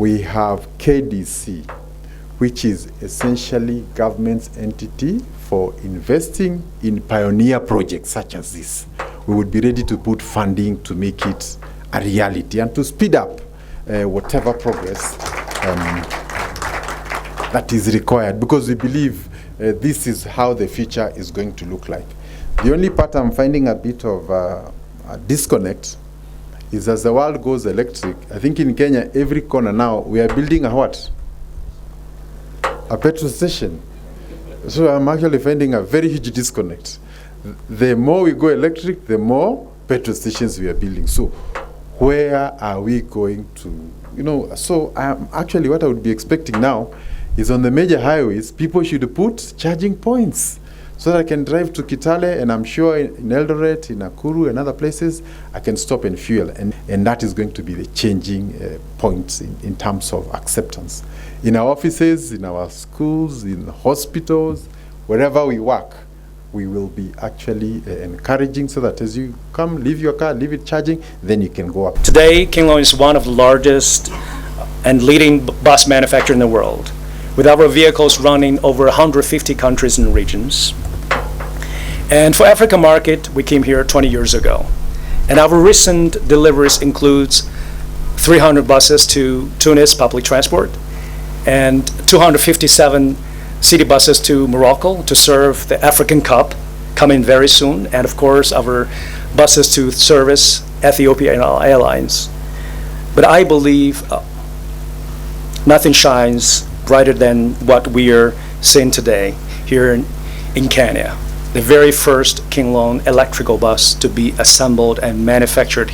We have KDC, which is essentially government's entity for investing in pioneer projects such as this. We would be ready to put funding to make it a reality and to speed up whatever progress that is required, because we believe this is how the future is going to look like. The only part I'm finding a bit of a disconnect is as the world goes electric. I think in Kenya, every corner now, we are building a what? A petrol station. So I'm actually finding a very huge disconnect. The more we go electric, the more petrol stations we are building. So where are we going to, so actually what I would be expecting now is on the major highways, people should put charging points so that I can drive to Kitale, and I'm sure in Eldoret, in Nakuru, and other places, I can stop and fuel. And that is going to be the changing point in terms of acceptance. In our offices, in our schools, in hospitals, wherever we work, we will be actually encouraging so that as you come, leave your car, leave it charging, then you can go up. Today, King Long is one of the largest and leading bus manufacturer in the world, with our vehicles running over 150 countries and regions. And for Africa market, we came here 20 years ago. And our recent deliveries includes 300 buses to Tunis public transport and 257 city buses to Morocco to serve the African Cup coming very soon. And of course, our buses to service Ethiopia Airlines. But I believe nothing shines brighter than what we are seeing today here in Kenya. The very first King Long electrical bus to be assembled and manufactured